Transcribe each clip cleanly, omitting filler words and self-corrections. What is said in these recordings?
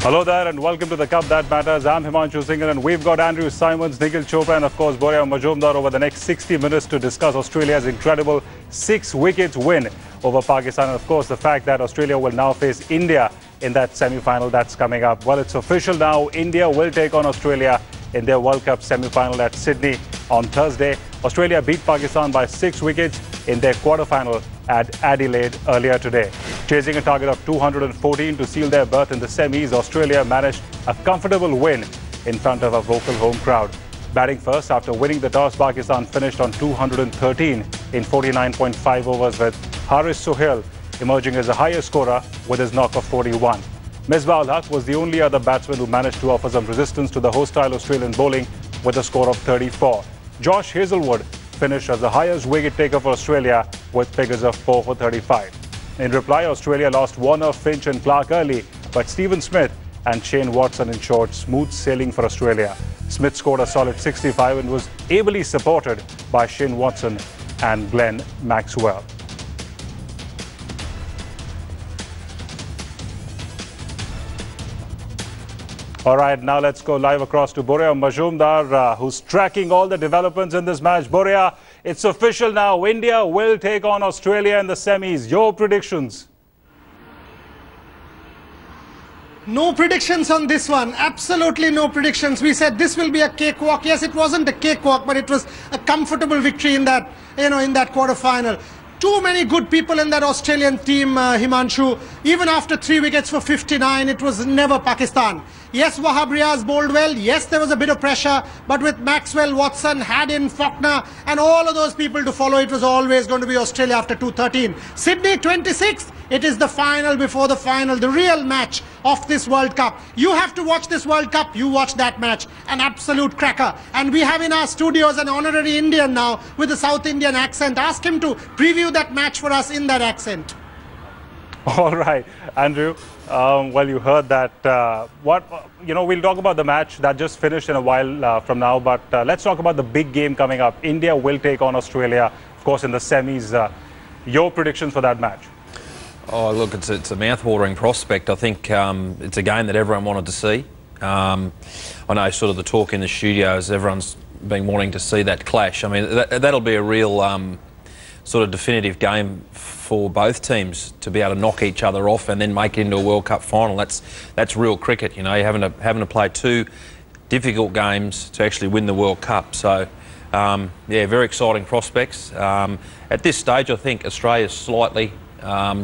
Hello there and welcome to the Cup That Matters. I'm Himanshu Singh and we've got Andrew Simons, Nikhil Chopra and of course Boria Majumdar over the next 60 minutes to discuss Australia's incredible 6-wicket win over Pakistan. And of course the fact that Australia will now face India in that semi-final that's coming up. Well, it's official now. India will take on Australia in their World Cup semi-final at Sydney on Thursday. Australia beat Pakistan by 6 wickets in their quarter-final at Adelaide earlier today. Chasing a target of 214 to seal their berth in the semis, Australia managed a comfortable win in front of a vocal home crowd. Batting first after winning the toss, Pakistan finished on 213 in 49.5 overs with Haris Sohail emerging as the highest scorer with his knock of 41. Misbah-ul-Haq was the only other batsman who managed to offer some resistance to the hostile Australian bowling with a score of 34. Josh Hazlewood finished as the highest wicket taker for Australia with figures of 4 for 35. In reply, Australia lost Warner, Finch and Clark early, but Stephen Smith and Shane Watson ensured smooth sailing for Australia. Smith scored a solid 65 and was ably supported by Shane Watson and Glenn Maxwell. All right, now let's go live across to Boria Majumdar, who's tracking all the developments in this match. Boria, it's official now. India will take on Australia in the semis. Your predictions? No predictions on this one. Absolutely no predictions. We said this will be a cakewalk. Yes, it wasn't a cakewalk, but it was a comfortable victory in that, in that quarter-final. Too many good people in that Australian team, Himanshu. Even after 3 wickets for 59, it was never Pakistan. Yes, Wahab Riaz bowled well. Yes, there was a bit of pressure. But with Maxwell, Watson, Haddin, Faulkner and all of those people to follow, it was always going to be Australia after 213. Sydney 26th. It is the final before the final, the real match of this World Cup. You have to watch this World Cup. You watch that match. An absolute cracker. And we have in our studios an honorary Indian now with a South Indian accent. Ask him to preview that match for us in that accent. All right, Andrew. Well, you heard that. We'll talk about the match that just finished in a while from now. But let's talk about the big game coming up. India will take on Australia, of course, in the semis. Your predictions for that match? Oh, look, it's a mouth-watering prospect. I think it's a game that everyone wanted to see. I know sort of the talk in the studios, everyone's been wanting to see that clash. I mean, that'll be a real sort of definitive game for both teams to be able to knock each other off and then make it into a World Cup final. That's real cricket, you know. You're having to play two difficult games to actually win the World Cup. So, yeah, very exciting prospects. At this stage, I think Australia's slightly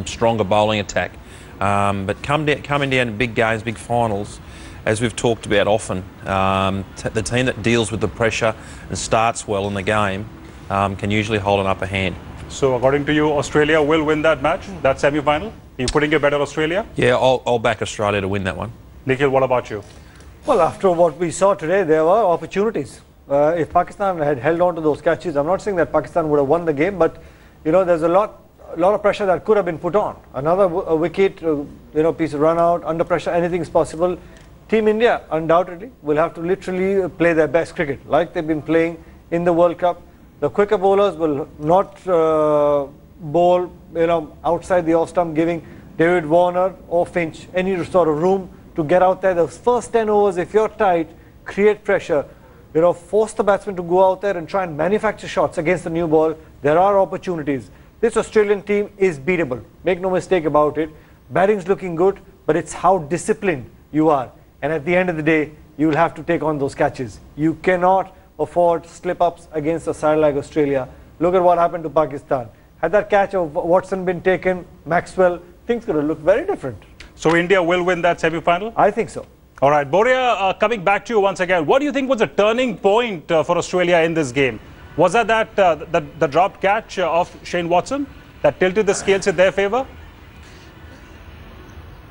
stronger bowling attack. But coming down to big games, big finals, as we've talked about often, the team that deals with the pressure and starts well in the game can usually hold an upper hand. So, according to you, Australia will win that match, that semi-final? Are you putting your bet on Australia? Yeah, I'll back Australia to win that one. Nikhil, what about you? Well, after what we saw today, there were opportunities. If Pakistan had held on to those catches, I'm not saying that Pakistan would have won the game, but, you know, there's a lot of pressure that could have been put on. Another wicket, piece of run out, under pressure, anything is possible. Team India, undoubtedly, will have to literally play their best cricket, like they've been playing in the World Cup. The quicker bowlers will not bowl, outside the off stump, giving David Warner or Finch any sort of room to get out there. The first 10 overs, if you're tight, create pressure. Force the batsman to go out there and try and manufacture shots against the new ball. There are opportunities. This Australian team is beatable. Make no mistake about it. Batting's looking good, but it's how disciplined you are. And at the end of the day, you will have to take on those catches. You cannot afford slip-ups against a side like Australia. Look at what happened to Pakistan. Had that catch of Watson been taken, Maxwell, things could have looked very different. So India will win that semi-final? I think so. All right, Boria, coming back to you once again, what do you think was a turning point for Australia in this game? Was that the dropped catch of Shane Watson that tilted the scales in their favour?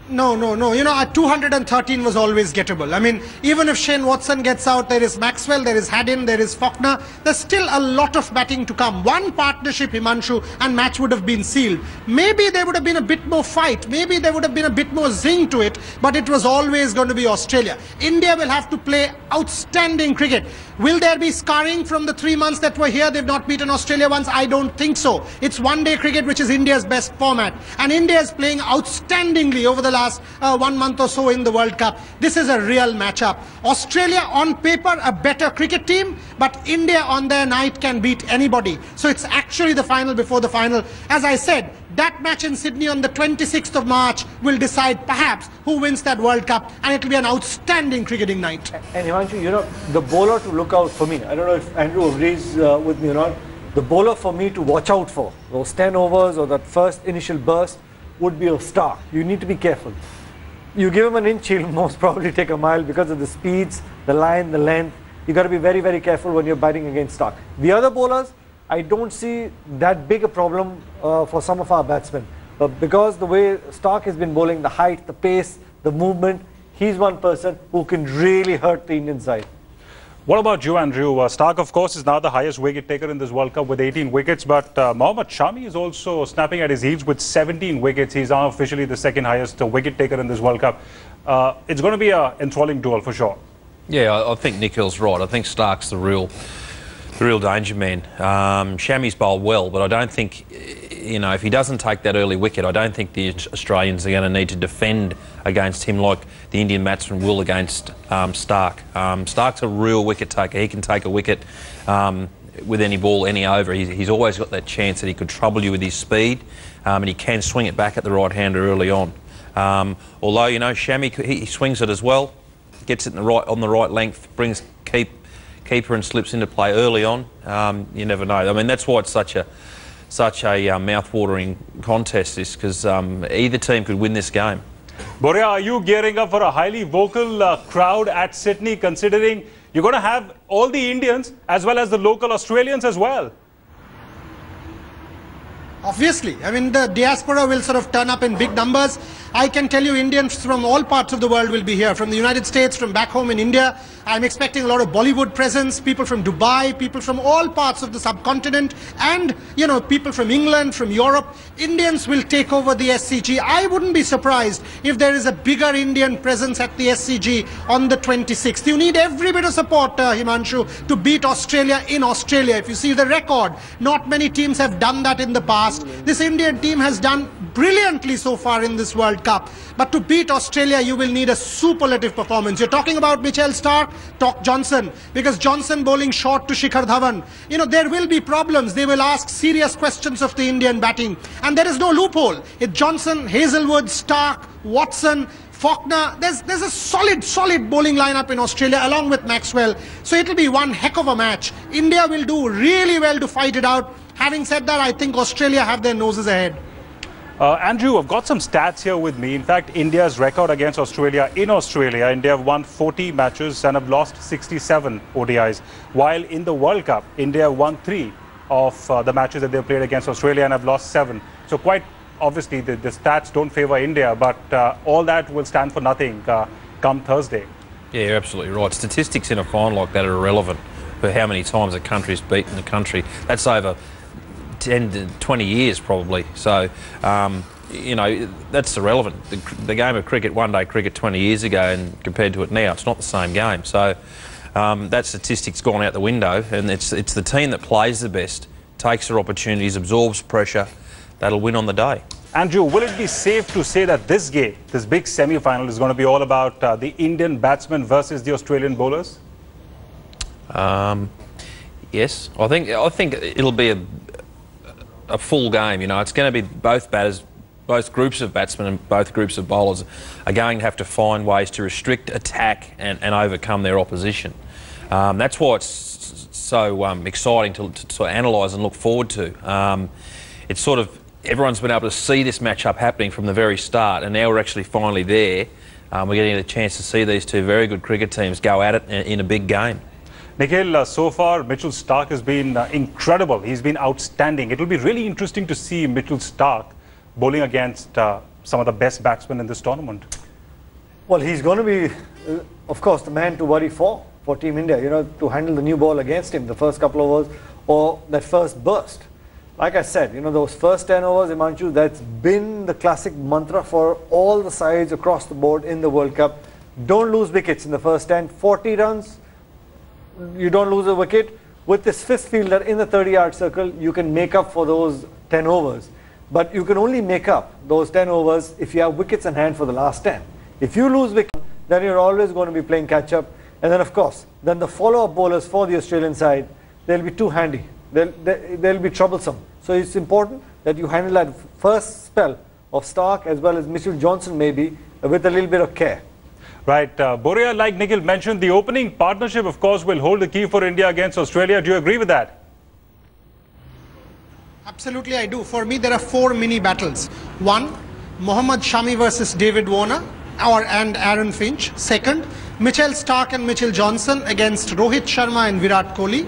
No. 213 was always gettable. I mean, even if Shane Watson gets out, there is Maxwell, there is Haddin, there is Faulkner. There's still a lot of batting to come. One partnership, Himanshu, and match would have been sealed. Maybe there would have been a bit more fight. Maybe there would have been a bit more zing to it. But it was always going to be Australia. India will have to play outstanding cricket. Will there be scarring from the 3 months that were here? They've not beaten Australia once. I don't think so. It's one-day cricket, which is India's best format. And India is playing outstandingly over the last 1 month or so in the World Cup. This is a real matchup. Australia on paper a better cricket team, but India on their night can beat anybody. So it's actually the final before the final. As I said, that match in Sydney on the 26th of March will decide perhaps who wins that World Cup, and it will be an outstanding cricketing night. And Himanshu, you know, the bowler to look out for me, I don't know if Andrew agrees with me or not, the bowler for me to watch out for, those 10 overs or that first initial burst, would be a Stark. You need to be careful. You give him an inch, he'll most probably take a mile because of the speeds, the line, the length. You got to be very, very careful when you're batting against Stark. The other bowlers, I don't see that big a problem for some of our batsmen. But because the way Stark has been bowling, the height, the pace, the movement, he's one person who can really hurt the Indian side. What about you, Andrew? Stark, of course, is now the highest wicket taker in this World Cup with 18 wickets, but Mohammad Shami is also snapping at his heels with 17 wickets. He's now officially the second highest wicket taker in this World Cup. It's going to be an enthralling duel for sure. Yeah, I think Nikhil's right. I think Stark's the real danger man. Shami's bowled well, but I don't think, you know, if he doesn't take that early wicket, I don't think the Australians are going to need to defend against him like the Indian batsmen will against Stark. Stark's a real wicket taker. He can take a wicket with any ball, any over. He's always got that chance that he could trouble you with his speed, and he can swing it back at the right-hander early on. Although, you know, Shami, he swings it as well, gets it on the right length, brings keeper and slips into play early on. You never know. I mean, that's why it's such a mouth-watering contest, is because either team could win this game. Boria, are you gearing up for a highly vocal crowd at Sydney, considering you're going to have all the Indians as well as the local Australians as well? Obviously, I mean, the diaspora will sort of turn up in big numbers. I can tell you Indians from all parts of the world will be here, from the United States, from back home in India. I'm expecting a lot of Bollywood presence, people from Dubai, people from all parts of the subcontinent, and, you know, people from England, from Europe. Indians will take over the SCG. I wouldn't be surprised if there is a bigger Indian presence at the SCG on the 26th. You need every bit of support, Himanshu, to beat Australia in Australia. If you see the record, not many teams have done that in the past. This Indian team has done brilliantly so far in this World Cup. But to beat Australia, you will need a superlative performance. You're talking about Mitchell Stark, talk Johnson, because Johnson bowling short to Shikhar Dhawan. You know, there will be problems. They will ask serious questions of the Indian batting. And there is no loophole. It's Johnson, Hazelwood, Stark, Watson, Faulkner. There's a solid bowling lineup in Australia along with Maxwell. So it'll be one heck of a match. India will do really well to fight it out. Having said that, I think Australia have their noses ahead. Andrew, I've got some stats here with me. In fact, India's record against Australia in Australia, India have won 40 matches and have lost 67 ODIs. While in the World Cup, India won 3 of the matches that they played against Australia and have lost 7. So quite obviously the stats don't favour India, but all that will stand for nothing come Thursday. Yeah, you're absolutely right. Statistics in a final like that are irrelevant for how many times a country's beaten a country. That's over 10 to 20 years probably. So, you know, that's irrelevant. The game of cricket, one-day cricket 20 years ago and compared to it now, it's not the same game. So that statistic's gone out the window, and it's the team that plays the best, takes their opportunities, absorbs pressure, that'll win on the day. Andrew, will it be safe to say that this game, this big semi-final, is going to be all about the Indian batsmen versus the Australian bowlers? Yes, I think it'll be a full game. You know, it's going to be both batters, both groups of batsmen and both groups of bowlers are going to have to find ways to restrict attack and overcome their opposition. That's why it's so exciting to analyse and look forward to. It's sort of, everyone's been able to see this matchup happening from the very start, and now we're actually finally there. We're getting a chance to see these two very good cricket teams go at it in a big game. Nikhil, so far Mitchell Stark has been incredible. He's been outstanding. It will be really interesting to see Mitchell Stark bowling against some of the best batsmen in this tournament. Well, he's going to be, of course, the man to worry for Team India, you know, to handle the new ball against him, the first couple of overs or that first burst. Like I said, you know, those first 10 overs, Himanshu, that's been the classic mantra for all the sides across the board in the World Cup. Don't lose wickets in the first 10, 40 runs. You don't lose a wicket. With this fifth fielder in the 30-yard circle, you can make up for those 10 overs. But you can only make up those 10 overs if you have wickets in hand for the last 10. If you lose wickets, then you're always going to be playing catch-up. And then, of course, then the follow-up bowlers for the Australian side, they'll be too handy. They'll be troublesome. So it's important that you handle that first spell of Stark as well as Mitchell Johnson maybe with a little bit of care. Right. Boria, like Nikhil mentioned, the opening partnership, of course, will hold the key for India against Australia. Do you agree with that? Absolutely, I do. For me, there are 4 mini battles. 1, Mohammad Shami versus David Warner and Aaron Finch. 2nd, Mitchell Stark and Mitchell Johnson against Rohit Sharma and Virat Kohli.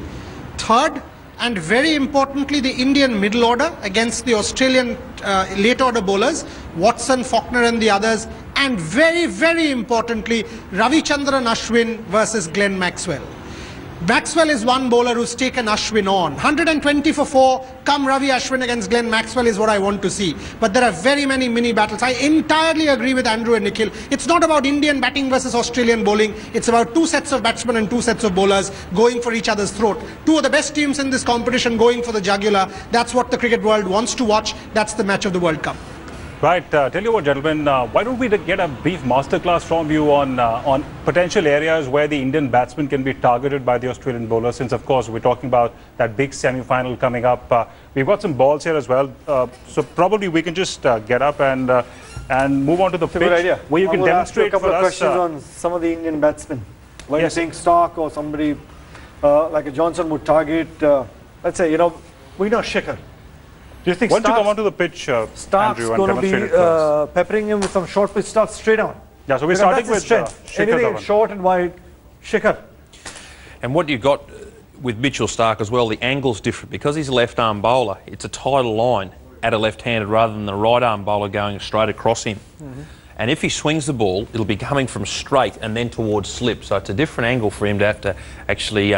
3rd, and very importantly, the Indian middle order against the Australian late order bowlers, Watson, Faulkner and the others. And very, very importantly, Ravichandran Ashwin versus Glenn Maxwell. Maxwell is one bowler who's taken Ashwin on. 120 for 4, come Ravi Ashwin against Glenn Maxwell is what I want to see. But there are very many mini battles. I entirely agree with Andrew and Nikhil. It's not about Indian batting versus Australian bowling. It's about 2 sets of batsmen and 2 sets of bowlers going for each other's throat. 2 of the best teams in this competition going for the jugular. That's what the cricket world wants to watch. That's the match of the World Cup. Right. Tell you what, gentlemen, why don't we get a brief masterclass from you on potential areas where the Indian batsmen can be targeted by the Australian bowlers, since, of course, we're talking about that big semi-final coming up. We've got some balls here as well, so probably we can just get up and move on to the pitch, good idea. where you can demonstrate a couple for of us. questions on some of the Indian batsmen. When you think Stark or somebody like a Johnson would target, let's say, we know Shikhar. Do you think Why don't you come onto the pitch, Stark's Andrew, and going to be peppering him with some short pitch stuff straight on? Yeah, so we're starting with anything short and wide, Shikhar. And what you've got with Mitchell Stark as well, the angle's different. Because he's a left-arm bowler, it's a tighter line at a left-handed rather than the right-arm bowler going straight across him. And if he swings the ball, it'll be coming from straight and then towards slip. So it's a different angle for him to have to actually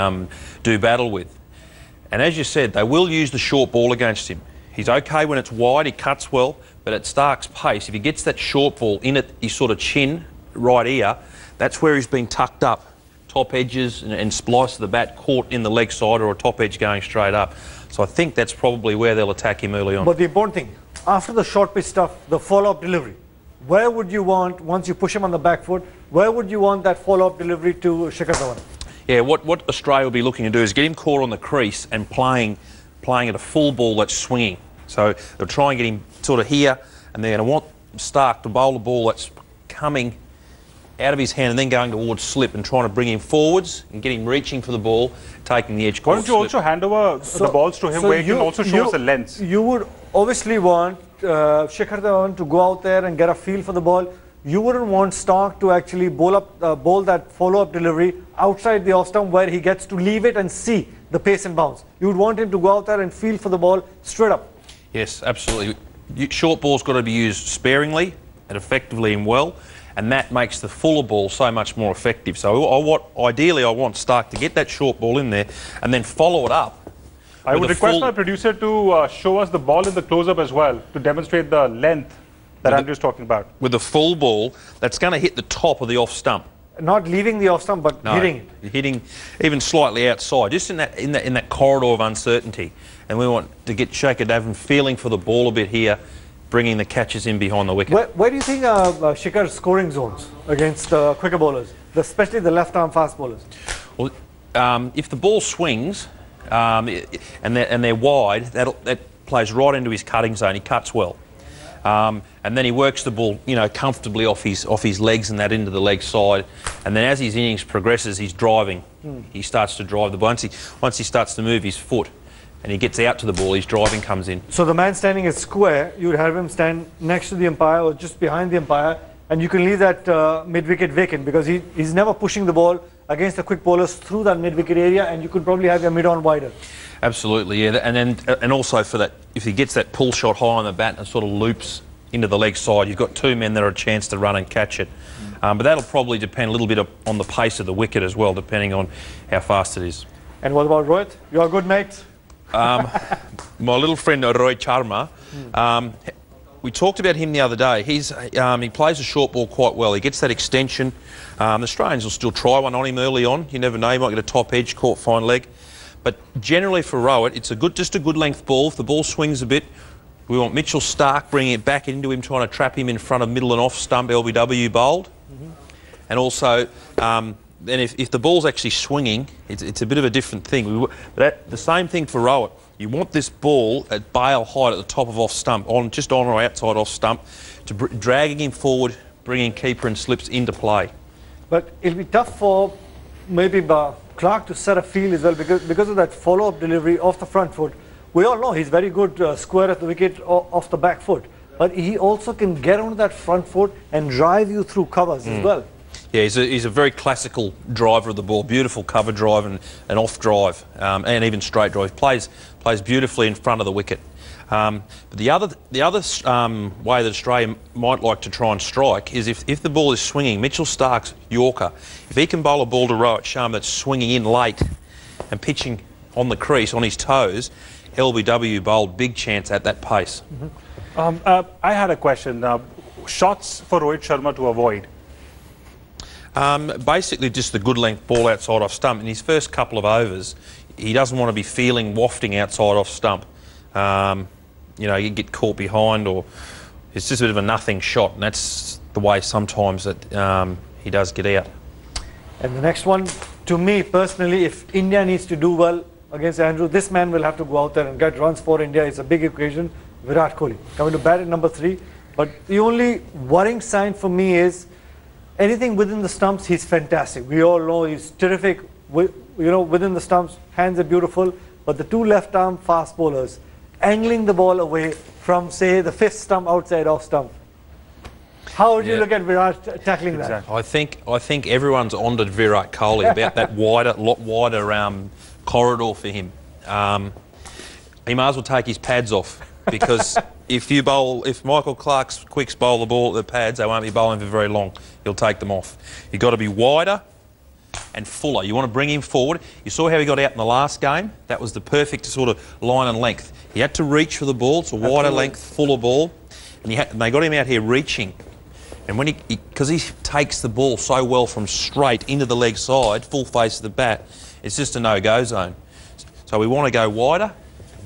do battle with. And as you said, they will use the short ball against him. He's okay when it's wide, he cuts well, but at Stark's pace, if he gets that short ball in at his sort of chin, right ear, that's where he's been tucked up. Top edges and splice of the bat caught in the leg side or a top edge going straight up. So I think that's probably where they'll attack him early on. But the important thing, after the short pitch stuff, the follow-up delivery. Where would you want, once you push him on the back foot, where would you want that follow-up delivery to Shikhar Dhawan? Yeah, what Australia will be looking to do is get him caught on the crease and playing at a full ball that's swinging. So they'll try and get him sort of here, and they're going to want Stark to bowl the ball that's coming out of his hand and then going towards slip and trying to bring him forwards and get him reaching for the ball, taking the edge. Why don't you also hand over the balls to him where he can also show us the length? You would obviously want Shikhar Dhawan to go out there and get a feel for the ball. You wouldn't want Stark to actually bowl that follow-up delivery outside the off-stump where he gets to leave it and see the pace and bounce. You would want him to go out there and feel for the ball straight up. Yes, absolutely. Short ball's got to be used sparingly and effectively and well, and that makes the fuller ball so much more effective. So ideally I want Stark to get that short ball in there and then follow it up. I would request my producer to show us the ball in the close-up as well, to demonstrate the length that Andrew's talking about. With the full ball, that's going to hit the top of the off-stump. Not leaving the off-stump, but hitting it. Hitting even slightly outside, just in that corridor of uncertainty. And we want to get Shikhar Dhawan feeling for the ball a bit here, bringing the catches in behind the wicket. Where do you think Shikhar's scoring zones against quicker bowlers, especially the left-arm fast bowlers? Well, if the ball swings and they're wide, that plays right into his cutting zone. He cuts well. And then he works the ball, comfortably off his legs and that into the leg side. And then as his innings progresses, he's driving. He starts to drive the ball. Once he starts to move his foot and he gets out to the ball, his driving comes in. So the man standing is square. You would have him stand next to the umpire or just behind the umpire, and you can leave that mid-wicket vacant because he's never pushing the ball against the quick bowlers through that mid-wicket area, and you could probably have your mid-on wider. Absolutely, yeah. And also for that, if he gets that pull shot high on the bat and sort of loops into the leg side, you've got 2 men that are a chance to run and catch it. But that'll probably depend a little bit on the pace of the wicket as well, depending on how fast it is. And what about Rohit? You're a good mate. My little friend Rohit Sharma, we talked about him the other day. He plays a short ball quite well. He gets that extension. The Australians will still try one on him early on. You never know, you might get a top edge, caught fine leg. But generally for Rohit, it's just a good length ball. If the ball swings a bit, We want Mitchell Starc bringing it back into him, trying to trap him in front of middle and off stump, LBW bowled. And also, then if the ball's actually swinging, it's a bit of a different thing. The same thing for Rowett. You want this ball at bail height at the top of off stump, just on or outside off stump, dragging him forward, bringing keeper and slips into play. But it'll be tough for maybe Clark to set a field as well because of that follow-up delivery off the front foot. We all know he's very good square at the wicket off the back foot, but he also can get onto that front foot and drive you through covers as well. Yeah, he's a very classical driver of the ball, beautiful cover drive and off drive, and even straight drive. Plays beautifully in front of the wicket. But the other way that Australia might like to try and strike is if the ball is swinging, Mitchell Starc's Yorker, if he can bowl a ball to Rowett Sharma that's swinging in late and pitching on the crease, on his toes, LBW bowled big chance at that pace. I had a question. Shots for Rohit Sharma to avoid? Basically just the good length ball outside off stump. In his first couple of overs, he doesn't want to be feeling wafting outside off stump. You know, you get caught behind, or it's just a bit of a nothing shot, and that's the way sometimes that he does get out. And the next one, to me personally, if India needs to do well against Andrew, this man will have to go out there and get runs for India. It's a big occasion. Virat Kohli coming to bat at number 3. But the only worrying sign for me is anything within the stumps, he's fantastic. We all know he's terrific. You know, within the stumps, hands are beautiful. But the two left-arm fast bowlers angling the ball away from, say, the 5th stump outside off stump. How would you look at Virat tackling that? I think everyone's onto Virat Kohli about that lot wider corridor for him. He might as well take his pads off, because if Michael Clark's quicks bowl the ball at the pads, they won't be bowling for very long. He'll take them off. You've got to be wider and fuller. You want to bring him forward. You saw how he got out in the last game. That was the perfect sort of line and length. He had to reach for the ball. It's a wider length, fuller ball. And they got him out here reaching. And when because he takes the ball so well from straight into the leg side, full face of the bat, it's just a no-go zone. So we want to go wider,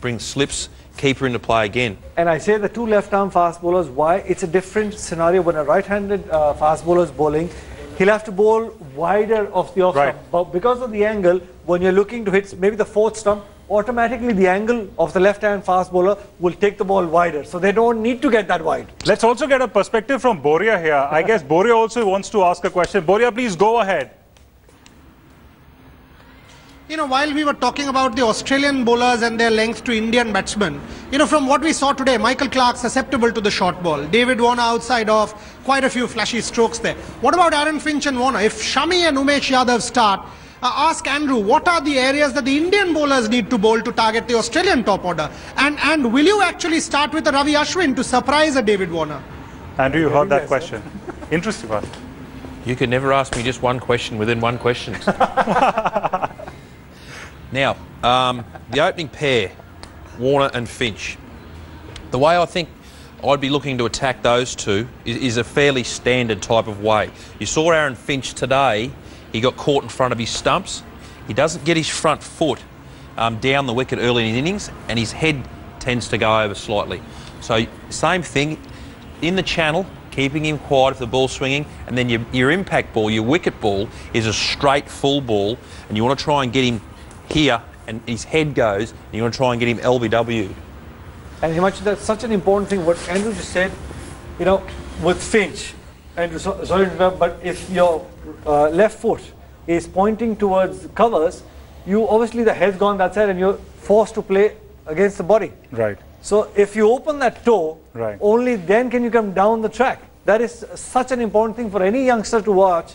bring slips, keeper into play again. And I say the two left-arm fast bowlers, why? It's a different scenario when a right-handed fast bowler is bowling. He'll have to bowl wider off the off stump. But because of the angle, when you're looking to hit maybe the 4th stump, automatically the angle of the left-hand fast bowler will take the ball wider. So they don't need to get that wide. Let's also get a perspective from Boria here. I guess Boria also wants to ask a question. Boria, please go ahead. You know, while we were talking about the Australian bowlers and their length to Indian batsmen, you know, from what we saw today, Michael Clark susceptible to the short ball. David Warner outside off, quite a few flashy strokes there. What about Aaron Finch and Warner? If Shami and Umesh Yadav start, ask Andrew, what are the areas that the Indian bowlers need to bowl to target the Australian top order? And will you actually start with a Ravi Ashwin to surprise a David Warner? Andrew, you heard that question. Interesting one. You could never ask me just one question within one question. Now, the opening pair, Warner and Finch. The way I think I'd be looking to attack those two is a fairly standard type of way. You saw Aaron Finch today, he got caught in front of his stumps. He doesn't get his front foot down the wicket early in the innings, and his head tends to go over slightly. So same thing, in the channel, keeping him quiet if the ball's swinging, and then your impact ball, your wicket ball, is a straight full ball, and you want to try and get him here, and his head goes, and you want to try and get him LBW. And Himanshu, that's such an important thing, what Andrew just said, you know, with Finch. Andrew, sorry to interrupt, but if your left foot is pointing towards covers, you obviously the head's gone that side and you're forced to play against the body. Right. So if you open that toe, only then can you come down the track. That is such an important thing for any youngster to watch.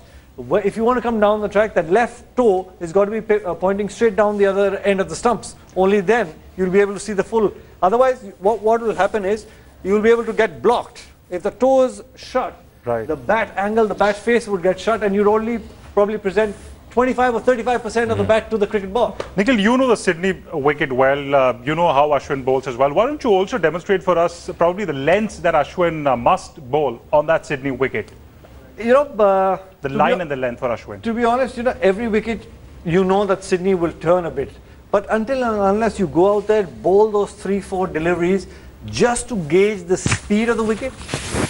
If you want to come down the track, that left toe has got to be pointing straight down the other end of the stumps. Only then you'll be able to see the full. Otherwise, what will happen is you'll be able to get blocked. If the toe is shut, the bat angle, the bat face would get shut, and you'd only probably present 25 or 35% of the bat to the cricket ball. Nikhil, you know the Sydney wicket well. You know how Ashwin bowls as well. Why don't you also demonstrate for us probably the lengths that Ashwin must bowl on that Sydney wicket? You know, the line and the length for Ashwin. To be honest, you know, every wicket, you know that Sydney will turn a bit. But until and unless you go out there, bowl those 3-4 deliveries, just to gauge the speed of the wicket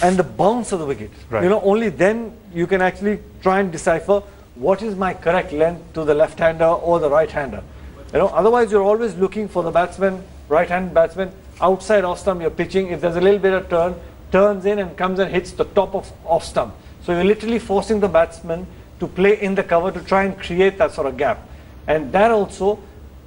and the bounce of the wicket. Right. You know, only then you can actually try and decipher what is my correct length to the left-hander or the right-hander. You know, otherwise you're always looking for the batsman, right-hand batsman, outside off stump you're pitching. If there's a little bit of turn, turns in and comes and hits the top of off stump. So you're literally forcing the batsman to play in the cover to try and create that sort of gap. And that also,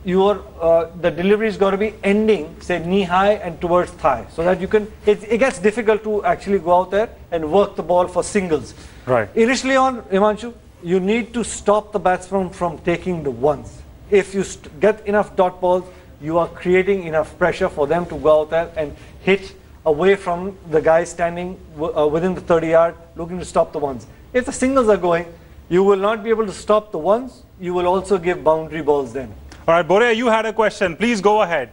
the delivery's got to be ending, say, knee high and towards thigh, so that you can, it gets difficult to actually go out there and work the ball for singles. Right. Initially on, Himanshu, you need to stop the batsman from taking the ones. If you get enough dot balls, you are creating enough pressure for them to go out there and hit away from the guy standing within the 30-yard, looking to stop the ones. If the singles are going, you will not be able to stop the ones. You will also give boundary balls then. All right, Borea, you had a question. Please go ahead.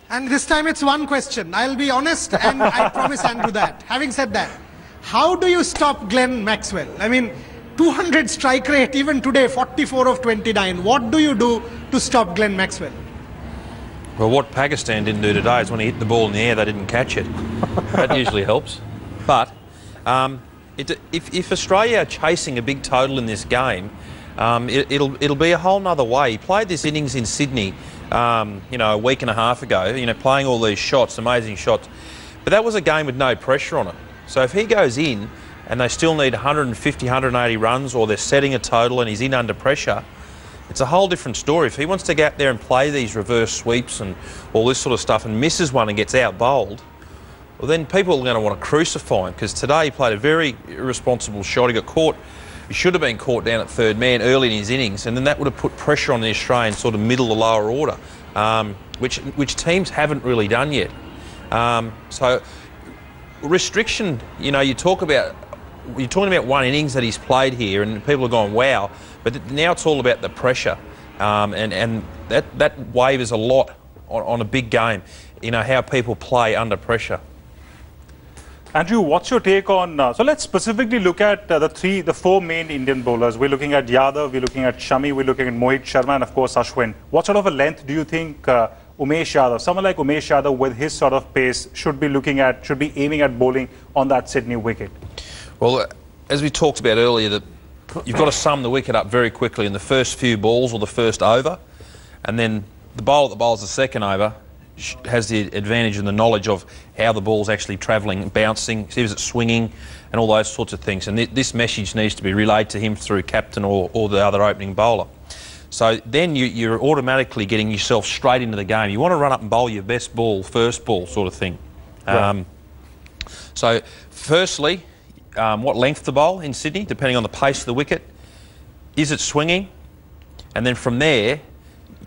And this time it's one question. I'll be honest and I promise Andrew that. Having said that, how do you stop Glenn Maxwell? I mean, 200 strike rate even today, 44 of 29. What do you do to stop Glenn Maxwell? Well, what Pakistan didn't do today is when he hit the ball in the air, they didn't catch it. That usually helps. But if Australia are chasing a big total in this game, it'll be a whole nother way. He played this innings in Sydney, you know, a week and a half ago, you know, playing all these shots, amazing shots. But that was a game with no pressure on it. So if he goes in and they still need 150, 180 runs, or they're setting a total and he's in under pressure, it's a whole different story. If he wants to go out there and play these reverse sweeps and all this sort of stuff and misses one and gets out bowled, well, then people are going to want to crucify him, because today he played a very irresponsible shot. He got caught. He should have been caught down at third man early in his innings, and then that would have put pressure on the Australian sort of middle to lower order, which teams haven't really done yet. So restriction, you know, you're talking about one innings that he's played here, and people are going, wow. But now it's all about the pressure, and that wavers a lot on a big game, you know, how people play under pressure. Andrew, what's your take on, so let's specifically look at the four main Indian bowlers. We're looking at Yadav, we're looking at Shami, we're looking at Mohit Sharma, and of course Ashwin. What sort of a length do you think Umesh Yadav, someone like Umesh Yadav with his sort of pace, should be aiming at bowling on that Sydney wicket? Well, as we talked about earlier, you've got to sum the wicket up very quickly in the first few balls or the first over, and then the bowler that bowls the second over has the advantage and the knowledge of how the ball's actually travelling, bouncing, is it swinging, and all those sorts of things. And this message needs to be relayed to him through captain or the other opening bowler. So then you're automatically getting yourself straight into the game. You want to run up and bowl your best ball, first ball sort of thing. Right. So firstly, what length to bowl in Sydney, depending on the pace of the wicket. Is it swinging? And then from there,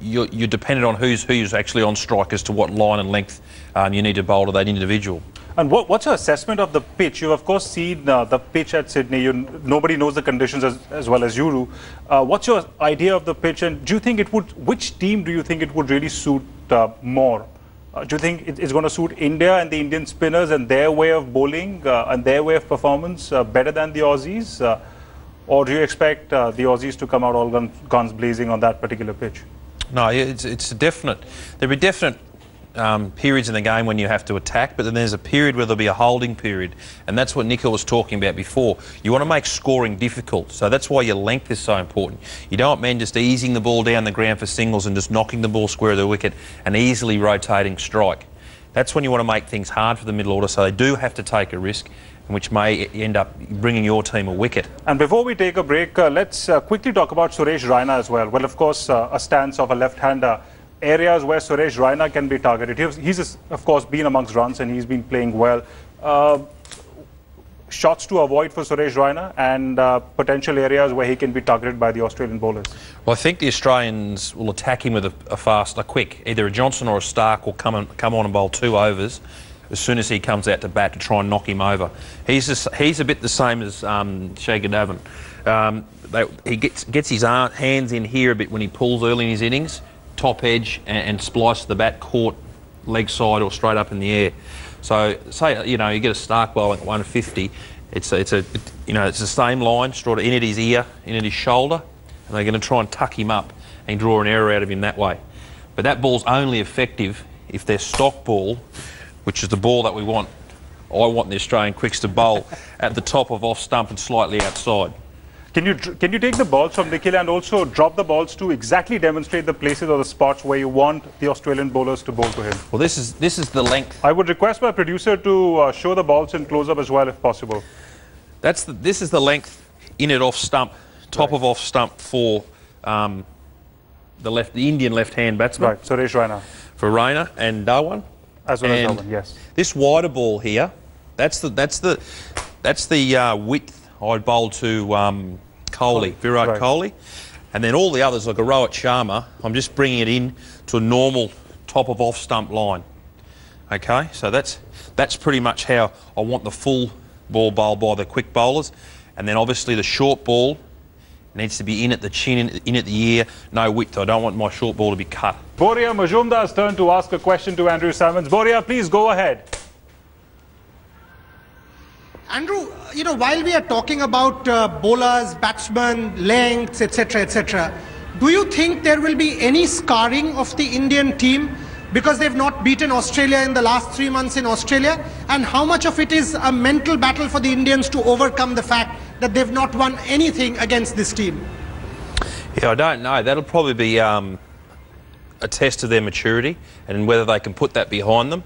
you're dependent on who's actually on strike as to what line and length you need to bowl to that individual. And what's your assessment of the pitch? You've of course seen the pitch at Sydney. Nobody knows the conditions as well as you do. What's your idea of the pitch, and do you think which team do you think it would really suit more? Do you think it's going to suit India and the Indian spinners and their way of bowling and their way of performance better than the Aussies? Or do you expect the Aussies to come out all guns blazing on that particular pitch? No, it's a definite. There'll be definite periods in the game when you have to attack, but then there's a period where there'll be a holding period, and that's what Nikhil was talking about before. You want to make scoring difficult, so that's why your length is so important. You don't want men just easing the ball down the ground for singles and just knocking the ball square of the wicket and easily rotating strike. That's when you want to make things hard for the middle order, so they do have to take a risk, which may end up bringing your team a wicket. And before we take a break, let's quickly talk about Suresh Raina as well. Well, of course, a stance of a left-hander, areas where Suresh Raina can be targeted. He's of course been amongst runs and he's been playing well. Shots to avoid for Suresh Raina and potential areas where he can be targeted by the Australian bowlers. Well, I think the Australians will attack him with a quick, either a Johnson or a Stark will come on and bowl 2 overs as soon as he comes out to bat to try and knock him over. He's a bit the same as Shaker Dhawan. He gets his hands in here a bit when he pulls early in his innings, top edge and splice the bat, caught leg side or straight up in the air. So say you get a Stark bowling at 150, it's the same line, sort of in at his ear, in at his shoulder, and they're going to try and tuck him up and draw an error out of him that way. But that ball's only effective if their stock ball, which is the ball that I want the Australian quicks to bowl at the top of off stump and slightly outside. Can you take the balls from Nikhil and also drop the balls to exactly demonstrate the places or the spots where you want the Australian bowlers to bowl to him? Well, this is the length. I would request my producer to show the balls in close-up as well, if possible. This is the length in it off stump, top of off stump for the Indian left-hand batsman. Right, Suresh Raina. For Raina and Dhawan. As well as Dhawan, yes. This wider ball here, that's the width I'd bowl to Virat Kohli, and then all the others like a Rohit Sharma, I'm just bringing it in to a normal top of off stump line. Okay, so that's pretty much how I want the full ball bowled by the quick bowlers, and then obviously the short ball needs to be in at the chin, in at the ear, no width. I don't want my short ball to be cut. Boria Majumdar's turn to ask a question to Andrew Simons. Boria, please go ahead. Andrew, you know, while we are talking about bowlers, batsmen, lengths, etc., do you think there will be any scarring of the Indian team because they've not beaten Australia in the last 3 months in Australia? And how much of it is a mental battle for the Indians to overcome the fact that they've not won anything against this team? Yeah, I don't know. That'll probably be a test of their maturity and whether they can put that behind them.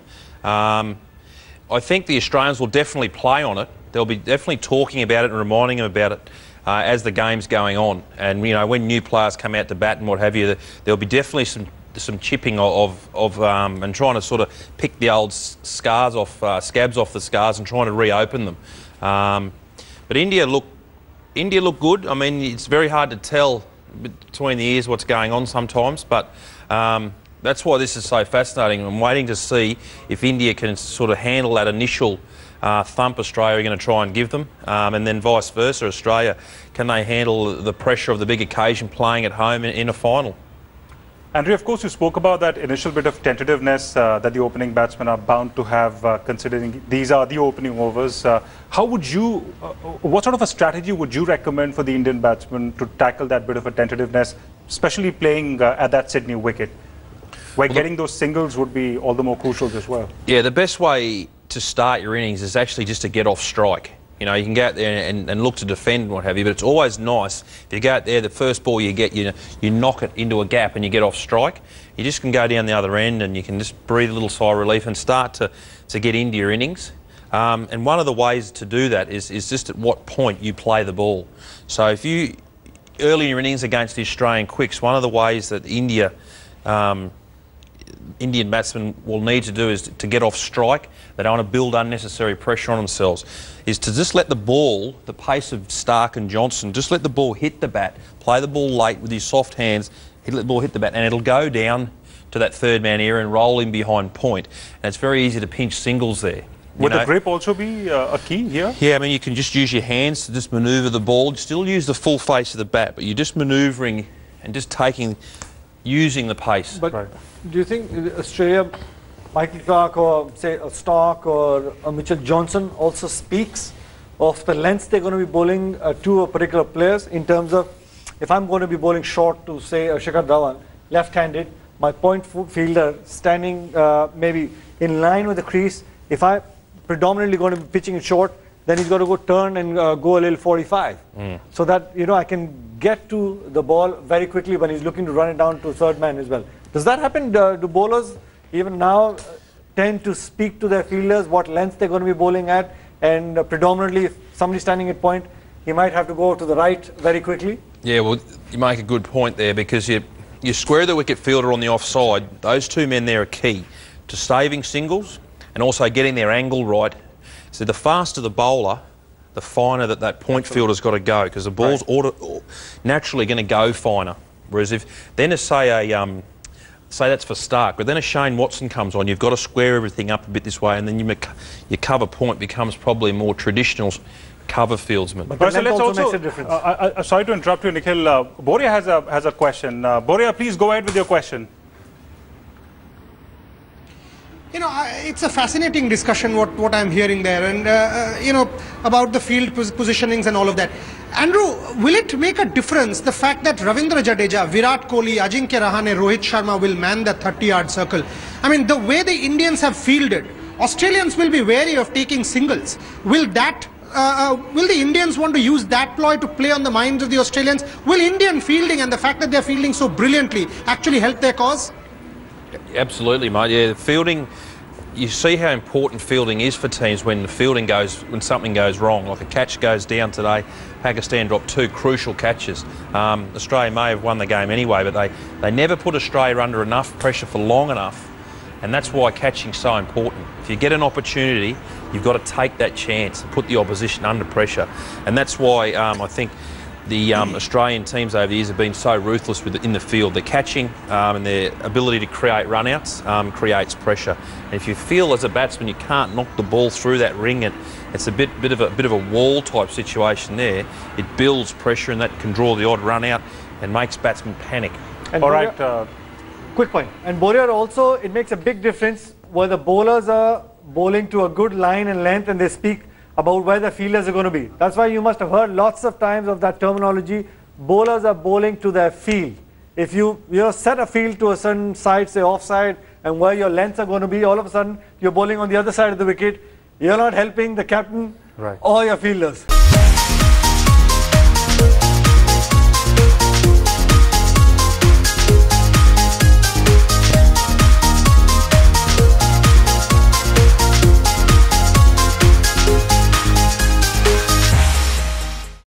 I think the Australians will definitely play on it. They'll be definitely talking about it and reminding them about it as the game's going on. And, you know, when new players come out to bat and what have you, there'll be definitely some chipping of and trying to sort of pick the old scars off, scabs off the scars and trying to reopen them. But India look good. I mean, it's very hard to tell between the ears what's going on sometimes, but that's why this is so fascinating. I'm waiting to see if India can sort of handle that initial thump Australia are going to try and give them, and then vice versa, Australia, can they handle the pressure of the big occasion playing at home in a final? Andrew, of course, you spoke about that initial bit of tentativeness that the opening batsmen are bound to have, considering these are the opening overs. How would you, what sort of a strategy would you recommend for the Indian batsmen to tackle that bit of a tentativeness, especially playing at that Sydney wicket, where getting those singles would be all the more crucial as well? Yeah, the best way to start your innings is actually just to get off strike. You know, you can go out there and look to defend and what have you, but it's always nice if you go out there, the first ball you get, you knock it into a gap and you get off strike. You just can go down the other end and you can just breathe a little sigh of relief and start to get into your innings. And one of the ways to do that is just at what point you play the ball. So if you, early in your innings against the Australian quicks, one of the ways that Indian batsmen will need to do is to get off strike. They don't want to build unnecessary pressure on themselves. Is to just let the ball, the pace of Stark and Johnson, just let the ball hit the bat, play the ball late with his soft hands, let the ball hit the bat, and it'll go down to that third man area and roll in behind point. And it's very easy to pinch singles there. Would the grip also be a key here? Yeah, I mean, you can just use your hands to just manoeuvre the ball. Still use the full face of the bat, but you're just manoeuvring and just using the pace. But do you think Australia, Michael Clarke or say a Stark or a Mitchell Johnson also speaks of the lengths they're going to be bowling to a particular players in terms of, if I'm going to be bowling short to say Shikhar Dhawan, left-handed, my point fielder standing maybe in line with the crease, if I predominantly going to be pitching it short, then he's got to go turn and go a little 45. So that, you know, I can get to the ball very quickly when he's looking to run it down to third man as well. Does that happen? Do bowlers even now tend to speak to their fielders what length they're going to be bowling at, and predominantly if somebody's standing at point, he might have to go to the right very quickly? Yeah, well, you make a good point there, because you square the wicket fielder on the offside. Those two men there are key to saving singles and also getting their angle right. So the faster the bowler, the finer that point fielder's got to go, because the ball's naturally going to go finer. Whereas if then say that's for Stark, but then a Shane Watson comes on, you've got to square everything up a bit this way, and then your cover point becomes probably a more traditional cover fieldsman. But so let's also makes a difference. Sorry to interrupt you, Nikhil. Boria has a question. Boria, please go ahead with your question. You know, it's a fascinating discussion what I'm hearing there, and you know, about the field positionings and all of that. Andrew, will it make a difference, the fact that Ravindra Jadeja, Virat Kohli, Ajinkya Rahane, Rohit Sharma will man the 30-yard circle? I mean, the way the Indians have fielded, Australians will be wary of taking singles. Will the Indians want to use that ploy to play on the minds of the Australians? Will Indian fielding and the fact that they're fielding so brilliantly actually help their cause? Absolutely, mate. Yeah, fielding. You see how important fielding is for teams when something goes wrong. Like a catch goes down today, Pakistan dropped 2 crucial catches. Australia may have won the game anyway, but they never put Australia under enough pressure for long enough, and that's why catching's so important. If you get an opportunity, you've got to take that chance and put the opposition under pressure, and that's why I think the Australian teams over the years have been so ruthless in the field. The catching and their ability to create runouts creates pressure. And if you feel as a batsman you can't knock the ball through that ring, it's a bit of a wall type situation there. It builds pressure, and that can draw the odd run out and makes batsmen panic. And all right. Quick point. And Boria also, it makes a big difference where the bowlers are bowling to a good line and length, and they speak about where the fielders are going to be. That's why you must have heard lots of times of that terminology. Bowlers are bowling to their field. If you set a field to a certain side, say offside, and where your lengths are going to be, all of a sudden you're bowling on the other side of the wicket. You're not helping the captain or your fielders.